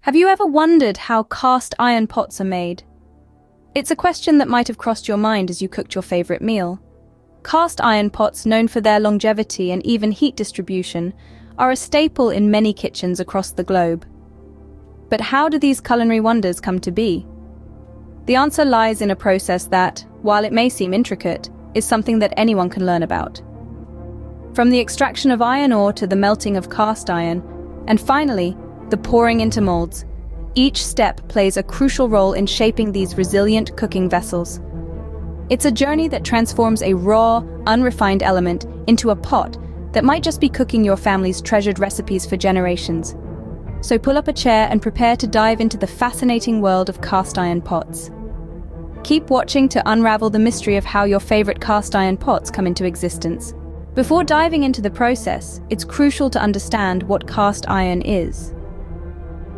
Have you ever wondered how cast iron pots are made? It's a question that might have crossed your mind as you cooked your favorite meal. Cast iron pots, known for their longevity and even heat distribution, are a staple in many kitchens across the globe. But how do these culinary wonders come to be? The answer lies in a process that, while it may seem intricate, is something that anyone can learn about. From the extraction of iron ore to the melting of cast iron, and finally, the pouring into molds, each step plays a crucial role in shaping these resilient cooking vessels. It's a journey that transforms a raw, unrefined element into a pot that might just be cooking your family's treasured recipes for generations. So pull up a chair and prepare to dive into the fascinating world of cast iron pots. Keep watching to unravel the mystery of how your favorite cast iron pots come into existence. Before diving into the process, it's crucial to understand what cast iron is.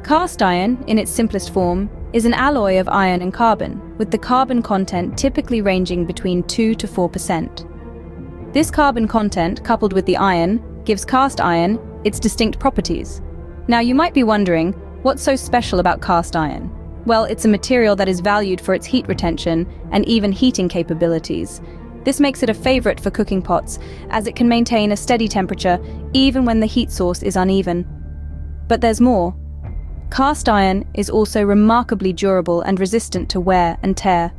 Cast iron, in its simplest form, is an alloy of iron and carbon, with the carbon content typically ranging between 2 to 4%. This carbon content, coupled with the iron, gives cast iron its distinct properties. Now you might be wondering, what's so special about cast iron? Well, it's a material that is valued for its heat retention and even heating capabilities. This makes it a favorite for cooking pots, as it can maintain a steady temperature even when the heat source is uneven. But there's more. Cast iron is also remarkably durable and resistant to wear and tear.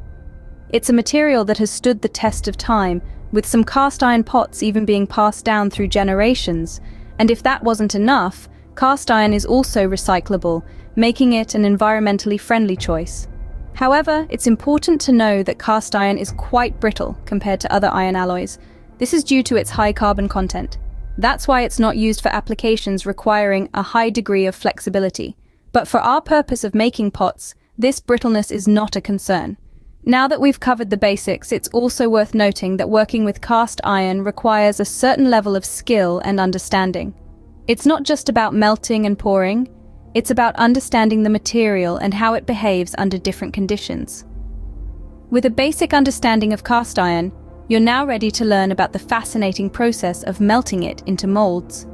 It's a material that has stood the test of time, with some cast iron pots even being passed down through generations. And if that wasn't enough, cast iron is also recyclable, making it an environmentally friendly choice. However, it's important to know that cast iron is quite brittle compared to other iron alloys. This is due to its high carbon content. That's why it's not used for applications requiring a high degree of flexibility. But for our purpose of making pots, this brittleness is not a concern. Now that we've covered the basics, it's also worth noting that working with cast iron requires a certain level of skill and understanding. It's not just about melting and pouring, it's about understanding the material and how it behaves under different conditions. With a basic understanding of cast iron, you're now ready to learn about the fascinating process of melting it into molds.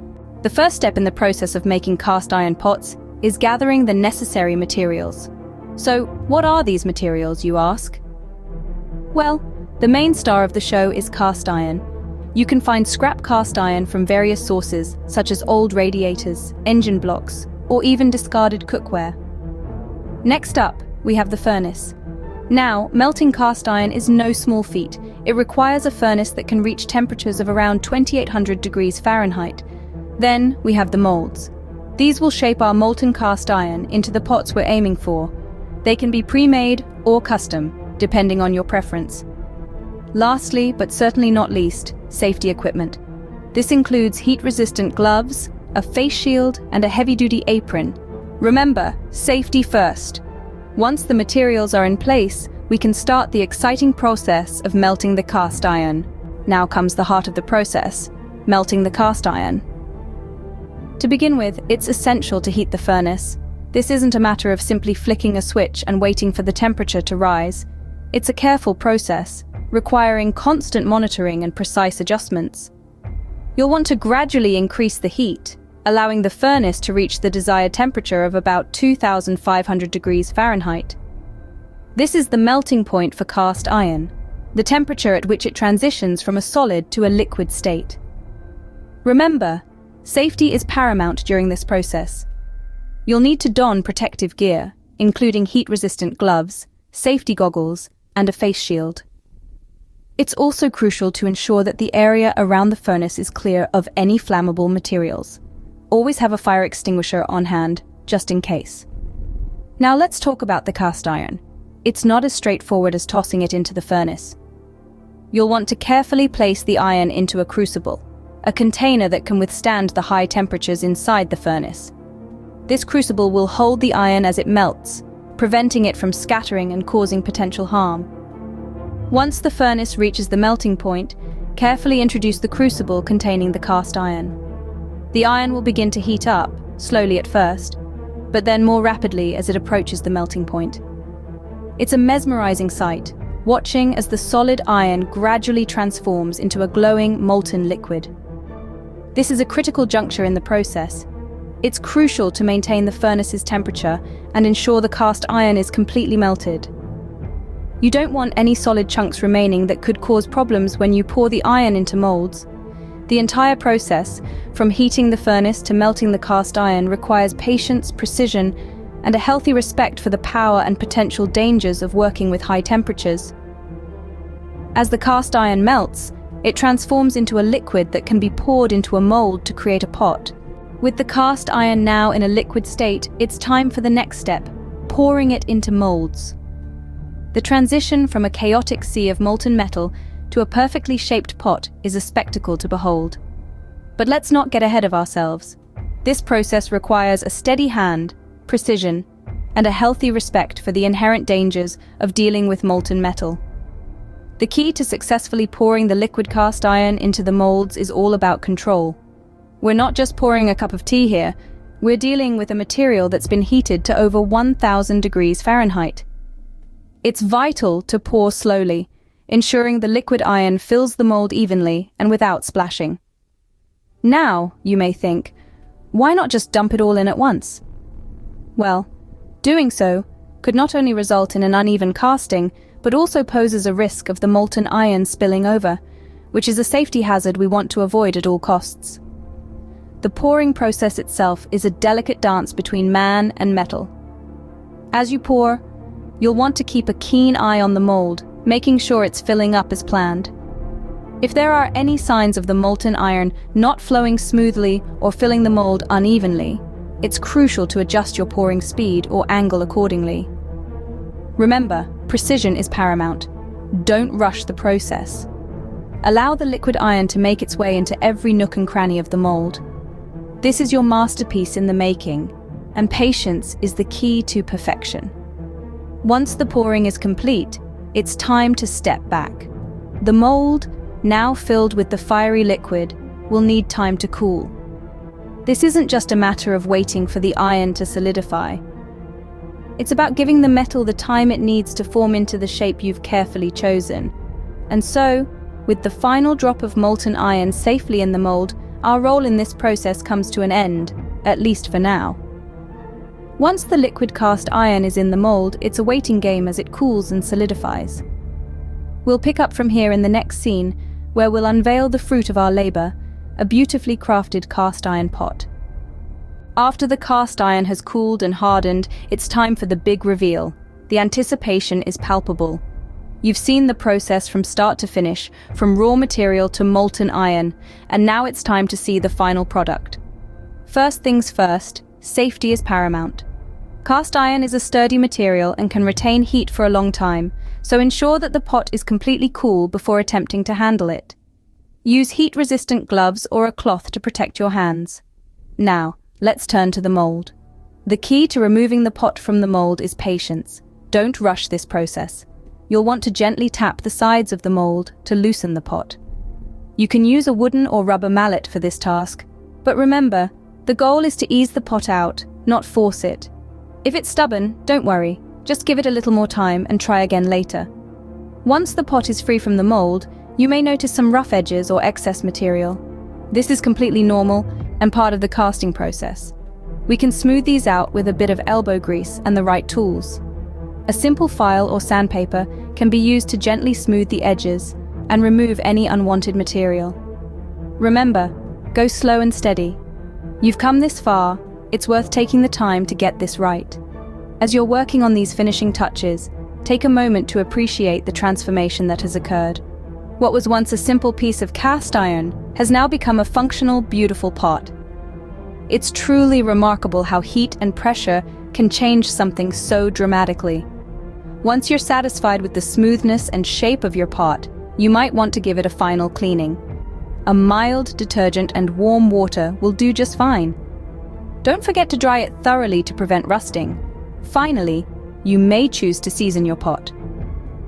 The first step in the process of making cast iron pots is gathering the necessary materials. So, what are these materials, you ask? Well, the main star of the show is cast iron. You can find scrap cast iron from various sources, such as old radiators, engine blocks, or even discarded cookware. Next up, we have the furnace. Now, melting cast iron is no small feat. It requires a furnace that can reach temperatures of around 2800 degrees Fahrenheit. Then, we have the molds. These will shape our molten cast iron into the pots we're aiming for. They can be pre-made or custom, depending on your preference. Lastly, but certainly not least, safety equipment. This includes heat-resistant gloves, a face shield, and a heavy-duty apron. Remember, safety first. Once the materials are in place, we can start the exciting process of melting the cast iron. Now comes the heart of the process, melting the cast iron. To begin with, it's essential to heat the furnace. This isn't a matter of simply flicking a switch and waiting for the temperature to rise. It's a careful process, requiring constant monitoring and precise adjustments. You'll want to gradually increase the heat, allowing the furnace to reach the desired temperature of about 2500 degrees Fahrenheit. This is the melting point for cast iron, the temperature at which it transitions from a solid to a liquid state. Remember, safety is paramount during this process. You'll need to don protective gear, including heat-resistant gloves, safety goggles, and a face shield. It's also crucial to ensure that the area around the furnace is clear of any flammable materials. Always have a fire extinguisher on hand, just in case. Now let's talk about the cast iron. It's not as straightforward as tossing it into the furnace. You'll want to carefully place the iron into a crucible, a container that can withstand the high temperatures inside the furnace. This crucible will hold the iron as it melts, preventing it from scattering and causing potential harm. Once the furnace reaches the melting point, carefully introduce the crucible containing the cast iron. The iron will begin to heat up, slowly at first, but then more rapidly as it approaches the melting point. It's a mesmerizing sight, watching as the solid iron gradually transforms into a glowing, molten liquid. This is a critical juncture in the process. It's crucial to maintain the furnace's temperature and ensure the cast iron is completely melted. You don't want any solid chunks remaining that could cause problems when you pour the iron into molds. The entire process, from heating the furnace to melting the cast iron, requires patience, precision, and a healthy respect for the power and potential dangers of working with high temperatures. As the cast iron melts, it transforms into a liquid that can be poured into a mold to create a pot. With the cast iron now in a liquid state, it's time for the next step, pouring it into molds. The transition from a chaotic sea of molten metal to a perfectly shaped pot is a spectacle to behold. But let's not get ahead of ourselves. This process requires a steady hand, precision, and a healthy respect for the inherent dangers of dealing with molten metal. The key to successfully pouring the liquid cast iron into the molds is all about control. We're not just pouring a cup of tea here, we're dealing with a material that's been heated to over 1000 degrees Fahrenheit. It's vital to pour slowly, ensuring the liquid iron fills the mold evenly and without splashing. Now, you may think, why not just dump it all in at once? Well, doing so could not only result in an uneven casting, but also poses a risk of the molten iron spilling over, which is a safety hazard we want to avoid at all costs. The pouring process itself is a delicate dance between man and metal. As you pour, you'll want to keep a keen eye on the mold, making sure it's filling up as planned. If there are any signs of the molten iron not flowing smoothly or filling the mold unevenly, it's crucial to adjust your pouring speed or angle accordingly. Remember, precision is paramount. Don't rush the process. Allow the liquid iron to make its way into every nook and cranny of the mold. This is your masterpiece in the making, and patience is the key to perfection. Once the pouring is complete, it's time to step back. The mold, now filled with the fiery liquid, will need time to cool. This isn't just a matter of waiting for the iron to solidify. It's about giving the metal the time it needs to form into the shape you've carefully chosen. And so, with the final drop of molten iron safely in the mold, our role in this process comes to an end, at least for now. Once the liquid cast iron is in the mold, it's a waiting game as it cools and solidifies. We'll pick up from here in the next scene, where we'll unveil the fruit of our labor, a beautifully crafted cast iron pot. After the cast iron has cooled and hardened, it's time for the big reveal. The anticipation is palpable. You've seen the process from start to finish, from raw material to molten iron, and now it's time to see the final product. First things first, safety is paramount. Cast iron is a sturdy material and can retain heat for a long time, so ensure that the pot is completely cool before attempting to handle it. Use heat-resistant gloves or a cloth to protect your hands. Now, let's turn to the mold. The key to removing the pot from the mold is patience. Don't rush this process. You'll want to gently tap the sides of the mold to loosen the pot. You can use a wooden or rubber mallet for this task, but remember, the goal is to ease the pot out, not force it. If it's stubborn, don't worry. Just give it a little more time and try again later. Once the pot is free from the mold, you may notice some rough edges or excess material. This is completely normal and part of the casting process. We can smooth these out with a bit of elbow grease and the right tools. A simple file or sandpaper can be used to gently smooth the edges and remove any unwanted material. Remember, go slow and steady. You've come this far, it's worth taking the time to get this right. As you're working on these finishing touches, take a moment to appreciate the transformation that has occurred. What was once a simple piece of cast iron has now become a functional, beautiful pot. It's truly remarkable how heat and pressure can change something so dramatically. Once you're satisfied with the smoothness and shape of your pot, you might want to give it a final cleaning. A mild detergent and warm water will do just fine. Don't forget to dry it thoroughly to prevent rusting. Finally, you may choose to season your pot.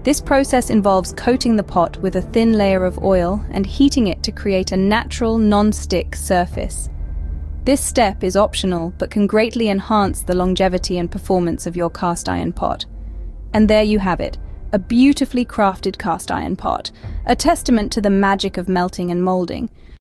This process involves coating the pot with a thin layer of oil and heating it to create a natural, non-stick surface. This step is optional but can greatly enhance the longevity and performance of your cast iron pot. And there you have it, a beautifully crafted cast iron pot, a testament to the magic of melting and molding.